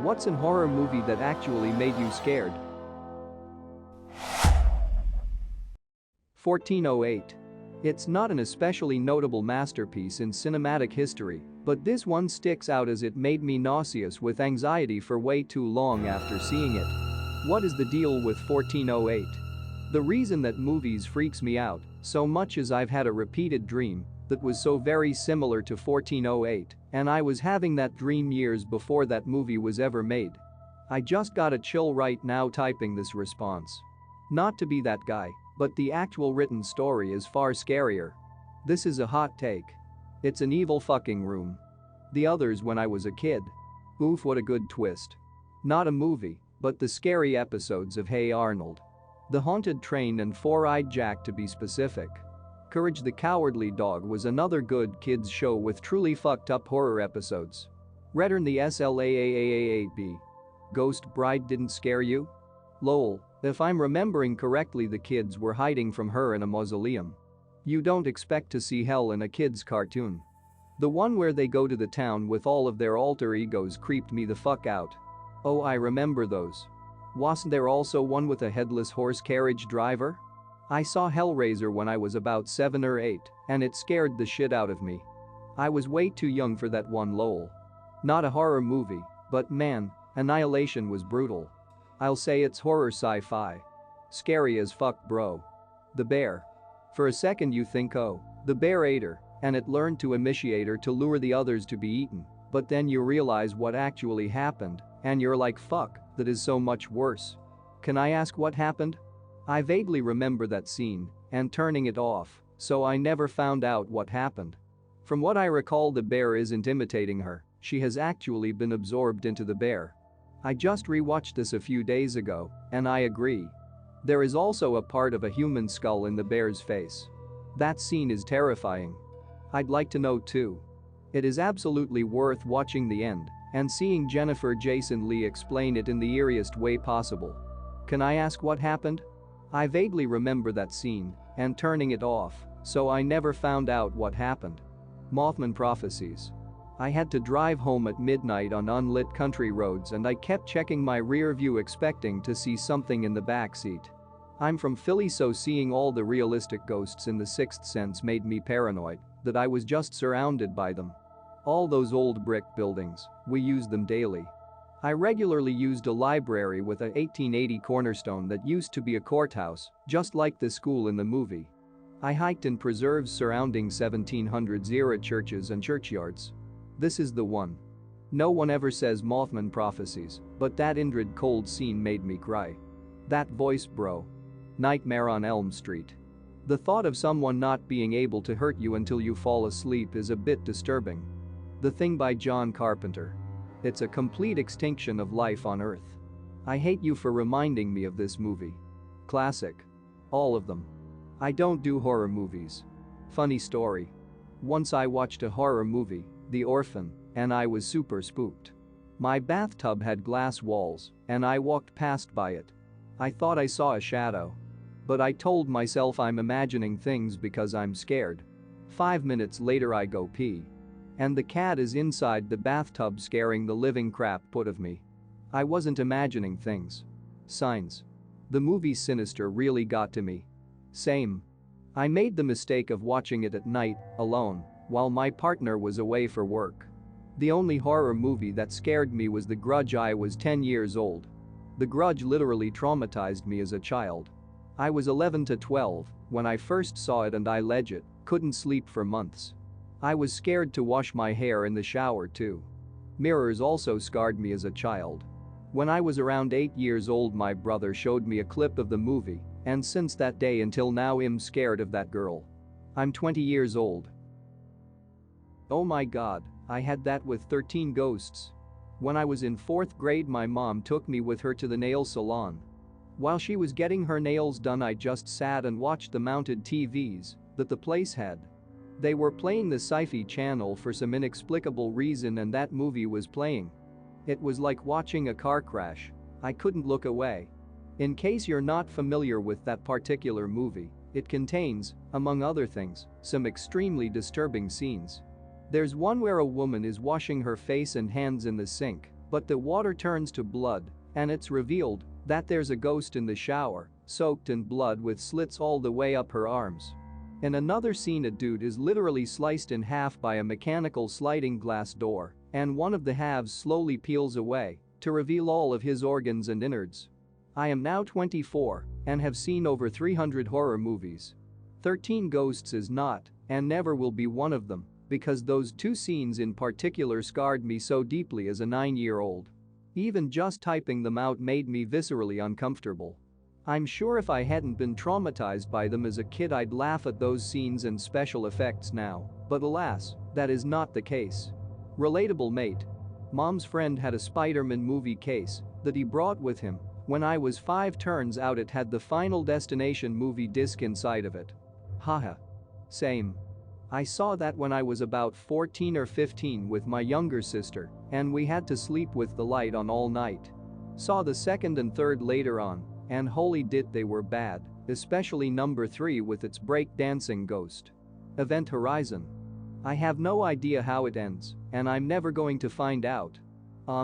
What's an horror movie that actually made you scared? 1408. It's not an especially notable masterpiece in cinematic history, but this one sticks out as it made me nauseous with anxiety for way too long after seeing it. What is the deal with 1408? The reason that movies freaks me out so much is I've had a repeated dream that was so very similar to 1408, and I was having that dream years before that movie was ever made. I just got a chill right now typing this response. Not to be that guy, but the actual written story is far scarier. This is a hot take. It's an evil fucking room. The others when I was a kid. Oof, what a good twist. Not a movie, but the scary episodes of Hey Arnold. The Haunted Train and Four-Eyed Jack to be specific. Courage the Cowardly Dog was another good kids show with truly fucked up horror episodes. Return the SLAAAAB. Ghost Bride didn't scare you? Lol, if I'm remembering correctly the kids were hiding from her in a mausoleum. You don't expect to see hell in a kid's cartoon. The one where they go to the town with all of their alter egos creeped me the fuck out. Oh, I remember those. Wasn't there also one with a headless horse carriage driver? I saw Hellraiser when I was about 7 or 8, and it scared the shit out of me. I was way too young for that one, lol. Not a horror movie, but man, Annihilation was brutal. I'll say it's horror sci-fi. Scary as fuck, bro. The Bear. For a second you think, oh, the bear ate her, and it learned to initiate her to lure the others to be eaten, but then you realize what actually happened, and you're like, fuck, that is so much worse. Can I ask what happened? I vaguely remember that scene and turning it off, so I never found out what happened. From what I recall, the bear isn't imitating her, she has actually been absorbed into the bear. I just rewatched this a few days ago, and I agree. There is also a part of a human skull in the bear's face. That scene is terrifying. I'd like to know too. It is absolutely worth watching the end and seeing Jennifer Jason Leigh explain it in the eeriest way possible. Can I ask what happened? I vaguely remember that scene and turning it off, so I never found out what happened. Mothman Prophecies. I had to drive home at midnight on unlit country roads and I kept checking my rear view expecting to see something in the back seat. I'm from Philly, so seeing all the realistic ghosts in The Sixth Sense made me paranoid that I was just surrounded by them. All those old brick buildings, we used them daily. I regularly used a library with a 1880 cornerstone that used to be a courthouse, just like the school in the movie. I hiked in preserves surrounding 1700s-era churches and churchyards. This is the one. No one ever says Mothman Prophecies, but that Indrid Cold scene made me cry. That voice, bro. Nightmare on Elm Street. The thought of someone not being able to hurt you until you fall asleep is a bit disturbing. The Thing by John Carpenter. It's a complete extinction of life on Earth. I hate you for reminding me of this movie. Classic. All of them. I don't do horror movies. Funny story. Once I watched a horror movie, The Orphan, and I was super spooked. My bathtub had glass walls, and I walked past by it. I thought I saw a shadow. But I told myself I'm imagining things because I'm scared. 5 minutes later I go pee. And the cat is inside the bathtub scaring the living crap out of me. I wasn't imagining things. Signs. The movie Sinister really got to me. Same. I made the mistake of watching it at night, alone, while my partner was away for work. The only horror movie that scared me was The Grudge. I was 10 years old. The Grudge literally traumatized me as a child. I was 11 to 12 when I first saw it and I legit couldn't sleep for months. I was scared to wash my hair in the shower too. Mirrors also scarred me as a child. When I was around 8 years old, my brother showed me a clip of the movie, and since that day until now I'm scared of that girl. I'm 20 years old. Oh my god, I had that with 13 Ghosts. When I was in 4th grade, my mom took me with her to the nail salon. While she was getting her nails done, I just sat and watched the mounted TVs that the place had. They were playing the sci-fi channel for some inexplicable reason, and that movie was playing. It was like watching a car crash. I couldn't look away. In case you're not familiar with that particular movie, it contains, among other things, some extremely disturbing scenes. There's one where a woman is washing her face and hands in the sink, But the water turns to blood, and it's revealed that there's a ghost in the shower, soaked in blood with slits all the way up her arms. In another scene, a dude is literally sliced in half by a mechanical sliding glass door, and one of the halves slowly peels away to reveal all of his organs and innards. I am now 24 and have seen over 300 horror movies. 13 Ghosts is not and never will be one of them, because those two scenes in particular scarred me so deeply as a 9-year-old. Even just typing them out made me viscerally uncomfortable. I'm sure if I hadn't been traumatized by them as a kid, I'd laugh at those scenes and special effects now, but alas, that is not the case. Relatable mate. Mom's friend had a Spider-Man movie case that he brought with him. When I was 5, turns out it had the Final Destination movie disc inside of it. Haha. Same. I saw that when I was about 14 or 15 with my younger sister, and we had to sleep with the light on all night. Saw the second and third later on, and holy dit they were bad, especially number 3 with its break-dancing ghost. Event Horizon. I have no idea how it ends, and I'm never going to find out.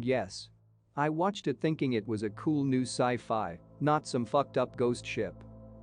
Yes. I watched it thinking it was a cool new sci-fi, not some fucked up ghost ship.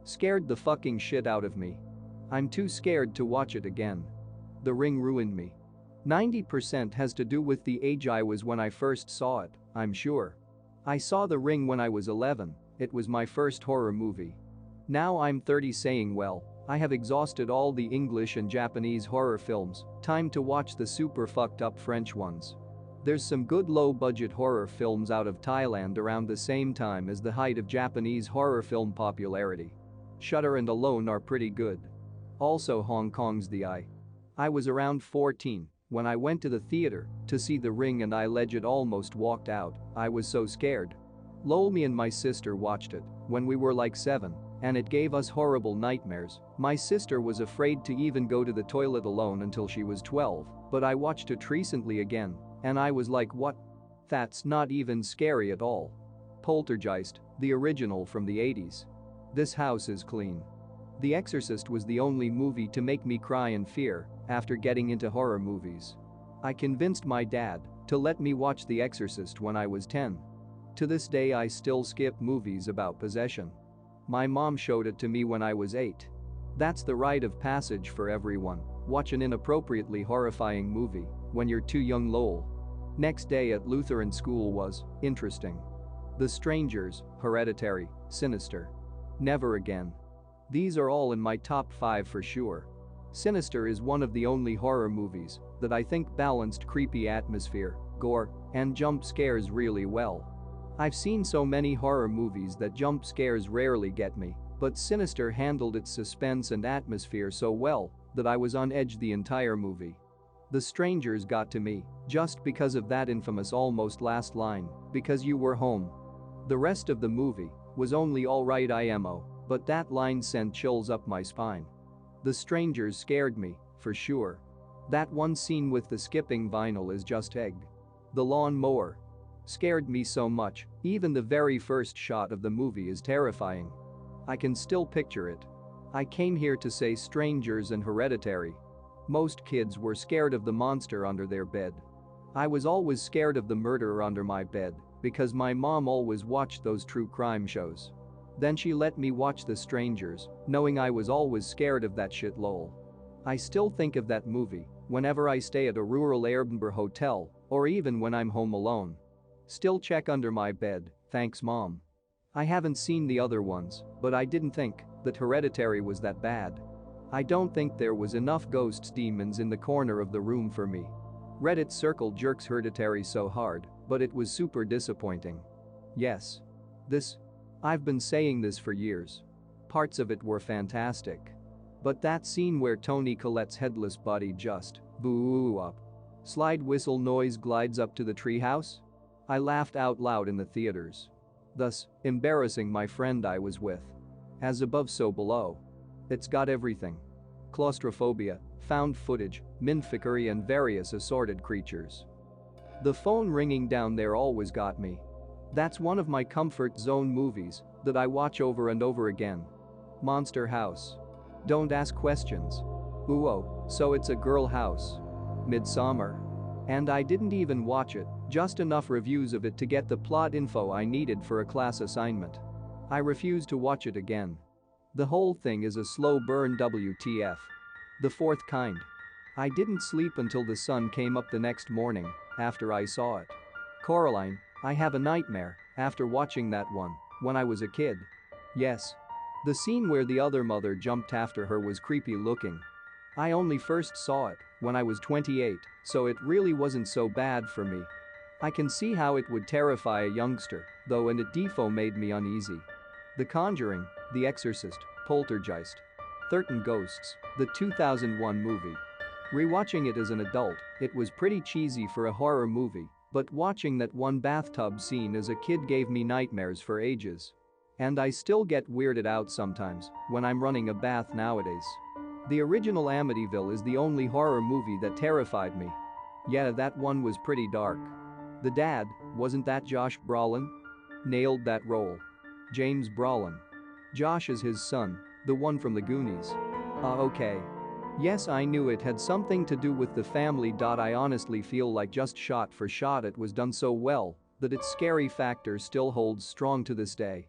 Scared the fucking shit out of me. I'm too scared to watch it again. The Ring ruined me. 90% has to do with the age I was when I first saw it, I'm sure. I saw The Ring when I was 11, it was my first horror movie. Now I'm 30 saying well, I have exhausted all the English and Japanese horror films, time to watch the super fucked up French ones. There's some good low-budget horror films out of Thailand around the same time as the height of Japanese horror film popularity. Shudder and Alone are pretty good. Also Hong Kong's The Eye. I was around 14 when I went to the theater to see The Ring and I legit almost walked out, I was so scared. Lol, me and my sister watched it when we were like 7, and it gave us horrible nightmares. My sister was afraid to even go to the toilet alone until she was 12, but I watched it recently again, and I was like, what? That's not even scary at all. Poltergeist, the original from the 80s. This house is clean. The Exorcist was the only movie to make me cry in fear after getting into horror movies. I convinced my dad to let me watch The Exorcist when I was 10. To this day I still skip movies about possession. My mom showed it to me when I was 8. That's the rite of passage for everyone, watch an inappropriately horrifying movie when you're too young lol. Next day at Lutheran school was interesting. The Strangers, Hereditary, Sinister. Never Again. These are all in my top 5 for sure. Sinister is one of the only horror movies that I think balanced creepy atmosphere, gore, and jump scares really well. I've seen so many horror movies that jump scares rarely get me, but Sinister handled its suspense and atmosphere so well that I was on edge the entire movie. The Strangers got to me just because of that infamous almost last line, because you were home. The rest of the movie was only alright IMO, but that line sent chills up my spine. The Strangers scared me, for sure. That one scene with the skipping vinyl is just egged. The lawn mower scared me so much, even the very first shot of the movie is terrifying. I can still picture it. I came here to say Strangers and Hereditary. Most kids were scared of the monster under their bed. I was always scared of the murderer under my bed because my mom always watched those true crime shows. Then she let me watch The Strangers, knowing I was always scared of that shit lol. I still think of that movie whenever I stay at a rural Airbnb hotel or even when I'm home alone. Still check under my bed, thanks mom. I haven't seen the other ones, but I didn't think that Hereditary was that bad. I don't think there was enough ghosts demons in the corner of the room for me. Reddit circle jerks Hereditary so hard, but it was super disappointing. Yes. I've been saying this for years. Parts of it were fantastic. But that scene where Toni Collette's headless body just boo up. Slide whistle noise glides up to the treehouse? I laughed out loud in the theaters. Thus, embarrassing my friend I was with. As above so below. It's got everything. Claustrophobia, found footage, minfickery and various assorted creatures. The phone ringing down there always got me. That's one of my comfort zone movies that I watch over and over again. Monster House. Don't ask questions. Ooh oh, so it's a girl house. Midsommar. And I didn't even watch it, just enough reviews of it to get the plot info I needed for a class assignment. I refuse to watch it again. The whole thing is a slow burn WTF. The fourth kind. I didn't sleep until the sun came up the next morning after I saw it. Coraline, I have a nightmare after watching that one when I was a kid. Yes. The scene where the other mother jumped after her was creepy looking. I only first saw it when I was 28, so it really wasn't so bad for me. I can see how it would terrify a youngster, though, and it defo made me uneasy. The Conjuring, The Exorcist, Poltergeist, 13 Ghosts, the 2001 movie. Rewatching it as an adult, it was pretty cheesy for a horror movie, but watching that one bathtub scene as a kid gave me nightmares for ages. And I still get weirded out sometimes when I'm running a bath nowadays. The original Amityville is the only horror movie that terrified me. Yeah, that one was pretty dark. The dad, wasn't that Josh Brolin? Nailed that role. James Brolin. Josh is his son, the one from the Goonies. Okay. Yes, I knew it had something to do with the family. I honestly feel like just shot for shot it was done so well that its scary factor still holds strong to this day.